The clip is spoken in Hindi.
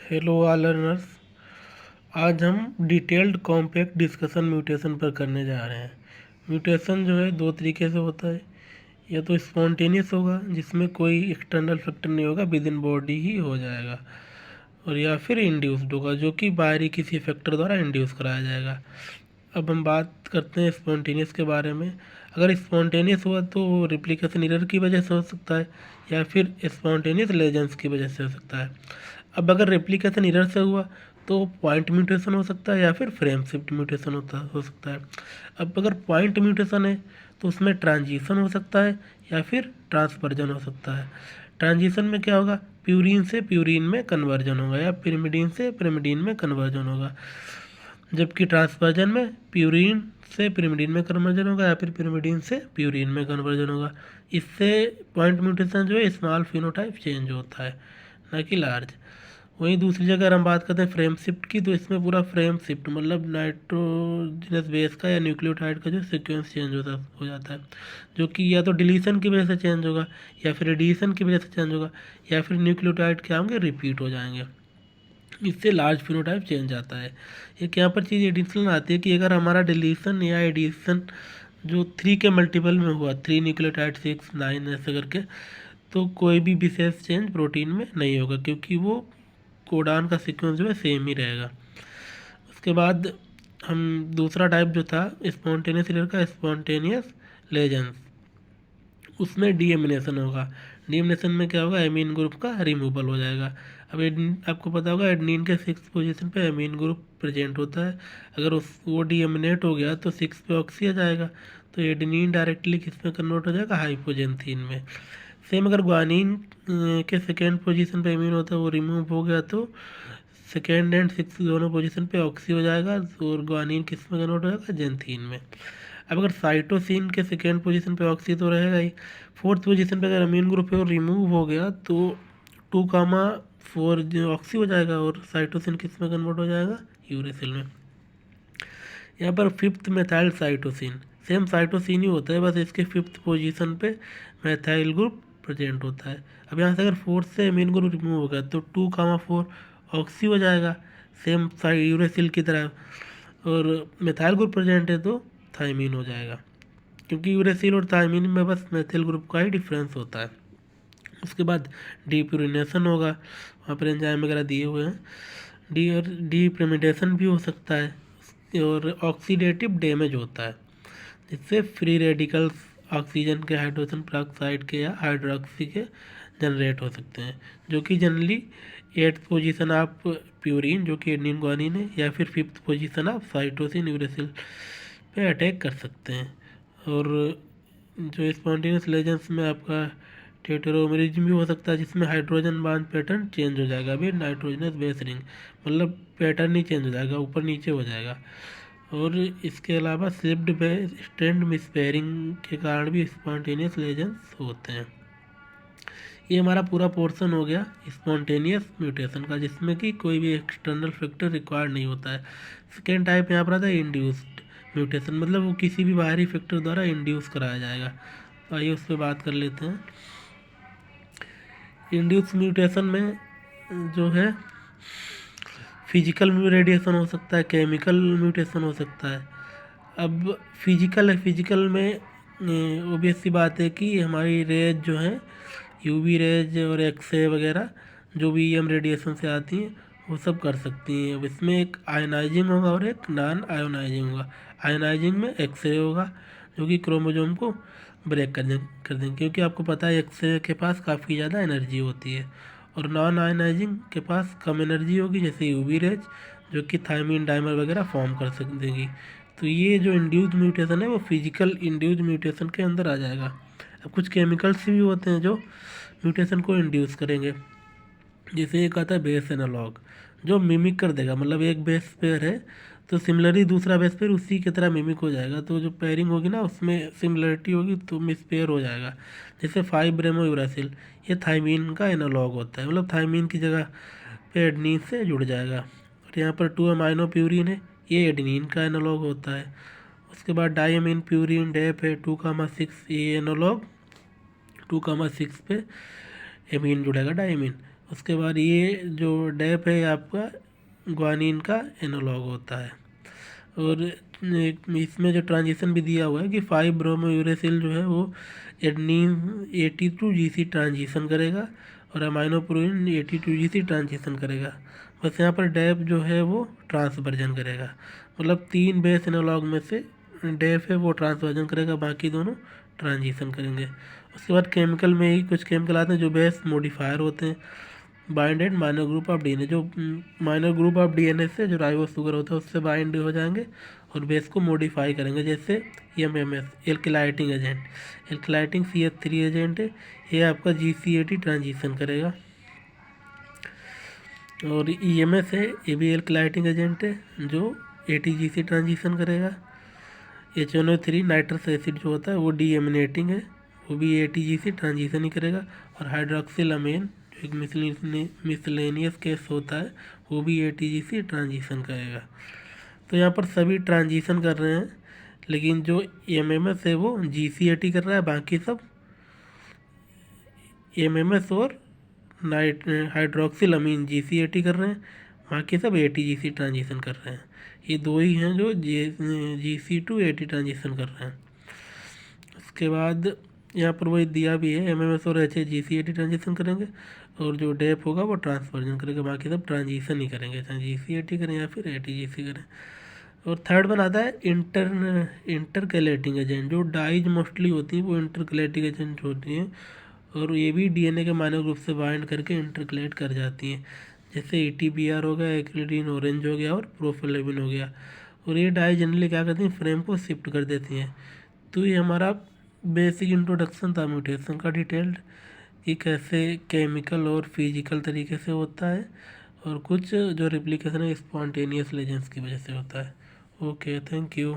Hello all learners. आज हम डिटेल्ड कॉम्पैक्ट डिस्कशन म्यूटेशन पर करने जा रहे हैं। म्यूटेशन जो है दो तरीके से होता है, या तो स्पॉन्टेनियस होगा जिसमें कोई एक्सटर्नल फैक्टर नहीं होगा, विद इन बॉडी ही हो जाएगा, और या फिर इंड्यूस्ड होगा जो कि बाहरी किसी फैक्टर द्वारा इंड्यूस कराया जाएगा। अब हम बात करते हैं स्पॉन्टेनियस के बारे में। अगर स्पॉन्टेनियस हुआ तो रिप्लिकेशन एरर की वजह से हो सकता है, या फिर स्पॉन्टेनियस लेजेंस की वजह से हो सकता है। अब अगर रेप्लिकेशन एरर से हुआ तो पॉइंट म्यूटेशन हो सकता है, या फिर फ्रेम शिफ्ट म्यूटेशन हो सकता है। अब अगर पॉइंट म्यूटेशन है तो उसमें ट्रांजिशन हो सकता है, या फिर ट्रांसवर्जन हो सकता है। ट्रांजिशन में क्या होगा, प्यूरिन से प्यूरिन में कन्वर्जन होगा, या पिरिमिडीन से पिरिमिडीन में कन्वर्जन होगा। जबकि ट्रांसवर्जन में प्यूरिन से पिरिमिडीन में कन्वर्जन होगा, या फिर पिरिमिडीन से प्यूरिन में कन्वर्जन होगा। इससे पॉइंट म्यूटेशन जो है स्मॉल फिनोटाइप चेंज होता है, ना कि लार्ज। वहीं दूसरी जगह अगर हम बात करते हैं फ्रेम शिफ्ट की, तो इसमें पूरा फ्रेम शिफ्ट मतलब नाइट्रोजनस बेस का या न्यूक्लियोटाइड का जो सीक्वेंस चेंज हो जाता है, जो कि या तो डिलीशन की वजह से चेंज होगा, या फिर एडिशन की वजह से चेंज होगा, या फिर न्यूक्लियोटाइड क्या होंगे, रिपीट हो जाएंगे। इससे लार्ज फिनोटाइप चेंज आता है। एक यहाँ पर चीज़ एडिशनल आती है कि अगर हमारा डिलीशन या एडिशन जो 3 के मल्टीपल में हुआ, 3 न्यूक्लियोटाइड 6 9 ऐसे करके, तो कोई भी विशेष चेंज प्रोटीन में नहीं होगा, क्योंकि वो कोडान का सीक्वेंस जो है सेम ही रहेगा। उसके बाद हम दूसरा टाइप जो था स्पॉन्टेनियस एरर का, स्पॉन्टेनियस लेजेंस, उसमें डीएमिनेशन होगा। डीएमिनेशन में क्या होगा, एमीन ग्रुप का रिमूवल हो जाएगा। अब आपको पता होगा एडनिन के 6 पोजीशन पे एमीन ग्रुप प्रेजेंट होता है। अगर वो डीएमिनेट हो गया तो 6 पे ऑक्सी आ जाएगा, तो एडनिन डायरेक्टली किस में कन्वर्ट हो जाएगा, हाइपोजेंथीन में। सेम अगर ग्वानिन के सेकेंड पोजीशन पे एमीन होता है, वो रिमूव हो गया तो सेकेंड एंड 6 दोनों पोजीशन पे ऑक्सी हो जाएगा, और ग्वानिन किस में कन्वर्ट हो जाएगा, जेंथीन में। अब अगर साइटोसिन के सेकेंड पोजीशन पे ऑक्सी तो रहेगा ही, फोर्थ पोजीशन पे अगर अमीन ग्रुप है और रिमूव हो गया तो 2,4 जो ऑक्सी हो जाएगा, और साइटोसिन किस में कन्वर्ट हो जाएगा, यूरेसिल में। यहाँ पर fifth methyl cytosine, same cytosine ही होता है, बस इसके फिफ्थ पोजीशन पे मेथाइल ग्रुप प्रेजेंट होता है। अब यहाँ से अगर फोर्थ से अमीन ग्रुप रिमूव हो गया तो 2,4 ऑक्सी हो जाएगा, सेम यूरेसिल की तरह, और मेथाइल ग्रुप प्रेजेंट है तो थाइमीन हो जाएगा, क्योंकि यूरेसिल और थाइमीन में बस मेथिल ग्रुप का ही डिफरेंस होता है। उसके बाद डीप्यूरिनेशन होगा, वहाँ पर एंजाइम वगैरह दिए हुए हैं। डीप्रिमिडेशन भी हो सकता है, और ऑक्सीडेटिव डैमेज होता है, जिससे फ्री रेडिकल्स ऑक्सीजन के हाइड्रोजन पेरोक्साइड के या हाइड्रोक्सी के जनरेट हो सकते हैं, जो कि generally 8th position of purine जो कि एडनिन ग्वानिन है, या फिर 5th position of cytosine uracil पे अटैक कर सकते हैं। और जो स्पॉन्टेनियस लेजेंस में आपका टेट्रोमेरिज्म भी हो सकता है, जिसमें हाइड्रोजन बांड पैटर्न चेंज हो जाएगा। अभी नाइट्रोजनस बेस रिंग मतलब पैटर्न ही चेंज हो जाएगा, ऊपर नीचे हो जाएगा। और इसके अलावा स्लिप्ड स्ट्रैंड मिसपेयरिंग के कारण भी स्पॉन्टेनियस लेजेंस होते हैं। ये हमारा पूरा पोर्शन हो गया स्पॉन्टेनियस म्यूटेशन का, जिसमें कि कोई भी एक्सटर्नल फैक्टर रिक्वायर्ड नहीं होता है। सेकेंड टाइप यहाँ पर आता है इंड्यूस्ड म्यूटेशन, मतलब वो किसी भी बाहरी फैक्टर द्वारा इंड्यूस कराया जाएगा। तो आइए उस पर बात कर लेते हैं। इंड्यूस म्यूटेशन में जो है फिजिकल रेडिएशन हो सकता है, केमिकल म्यूटेशन हो सकता है। अब फिजिकल में ऑब्वियस सी बात है कि हमारी रेज जो है, यूवी रेज और एक्सरे वगैरह जो भी ईएम रेडिएशन से आती हैं, वो सब कर सकती हैं। अब इसमें एक आयनाइजिंग होगा और एक नॉन आयोनाइजिंग होगा। आयनाइजिंग में एक्सरे होगा जो कि क्रोमोसोम को ब्रेक कर देंगे, क्योंकि आपको पता है एक्सरे के पास काफ़ी ज़्यादा एनर्जी होती है, और नॉन आयनाइजिंग के पास कम एनर्जी होगी, जैसे यूवी रेज जो कि थायमीन डाइमर वगैरह फॉर्म कर देगी। तो ये जो इंड्यूस्ड म्यूटेशन है वो फिजिकल इंड्यूस्ड म्यूटेशन के अंदर आ जाएगा। अब कुछ केमिकल्स भी होते हैं जो म्यूटेशन को इंड्यूस करेंगे, जैसे एक आता है बेस एनालॉग जो मिमिक कर देगा, मतलब एक बेस पेयर है तो सिमिलरली दूसरा बेस पेयर उसी की तरह मिमिक हो जाएगा, तो जो पेयरिंग होगी ना उसमें सिमिलरिटी होगी तो मिस पेयर हो जाएगा। जैसे 5-ब्रेमो यूरासिल, ये थाइमीन का एनालॉग होता है, मतलब थाइमीन की जगह पे एडनीन से जुड़ जाएगा। और यहाँ पर 2-अमाइनो प्यूरिन है, ये एडनीन का एनालॉग होता है। उसके बाद डाइमीन प्यूरिन डेप है 2,6, ये एनालॉग 2,6 पे एमीन जुड़ेगा डाइमीन। उसके बाद ये जो डैप है आपका ग्वानिन का एनालॉग होता है। और इसमें जो ट्रांजिशन भी दिया हुआ है कि 5 ब्रोमो यूरेसिल जो है वो एडनीन 82 GC ट्रांजिशन करेगा और अमाइनोप्रोइन 82 GC ट्रांजिशन करेगा। बस यहाँ पर डैप जो है वो ट्रांसवर्जन करेगा, मतलब 3 बेस एनालॉग में से डैप है वो ट्रांसवर्जन करेगा, बाकी दोनों ट्रांजिशन करेंगे। उसके बाद केमिकल में ही कुछ केमिकल आते हैं जो बेस मॉडिफायर होते हैं। Bind and minor group of DNA, जो माइनर ग्रुप ऑफ डीएनए से जो राइबो शुगर होता है उससे बाइंड हो जाएंगे और बेस को मॉडिफाई करेंगे, जैसे एमएमएस एल्किलाइटिंग एजेंट। एल्किलाइटिंग CH3 एजेंट है, ये आपका GC80 ट्रांजिशन करेगा। और EMS है, ये भी एल्किलाइटिंग एजेंट है जो ATGC ट्रांजिशन करेगा। HNO3 नाइट्रस एसिड जो होता है वो डीएमिनेटिंग है, वो भी ATGC ट्रांजिशन ही करेगा। और हाइड्रोक्सिल अमीन जो एक मिसलेनियस केस होता है वो भी ATGC ट्रांजिशन करेगा। तो यहाँ पर सभी ट्रांजिशन कर रहे हैं, लेकिन जो MMS है वो GC80 कर रहा है, बाकी सब MMS और हाइड्रोक्सिल अमीन GC80 कर रहे हैं, बाकी सब ATGC ट्रांजिशन कर रहे हैं। ये दो ही हैं जो GC to AT ट्रांजिशन कर रहे हैं। उसके बाद यहाँ पर वही दिया भी है, MMS और GC80 ट्रांजिशन करेंगे और जो डैप होगा वो ट्रांसवर्जन करेगा, बाकी सब ट्रांजिशन ही करेंगे, चाहे GC80 करें या फिर ATGC करें। और थर्ड वन आता है इंटरकलेटिंग एजेंट। जो डाइज मोस्टली होती हैं वो इंटरकलेटिंग एजेंट होती हैं और ये भी डीएनए के माइनर ग्रुप से बाइंड करके इंटरकलेट कर जाती हैं, जैसे ETBR हो गया, एक्रिडीन ऑरेंज हो गया और प्रोफेलेविन हो गया। और ये डाई जनरली क्या करती हैं, फ्रेम को शिफ्ट कर देती हैं। तो ये हमारा बेसिक इंट्रोडक्शन था म्यूटेशन का डिटेल्ड, कि कैसे केमिकल और फिजिकल तरीके से होता है और कुछ जो रिप्लिकेशन है स्पॉन्टेनियस लेजेंस की वजह से होता है। Okay, thank you.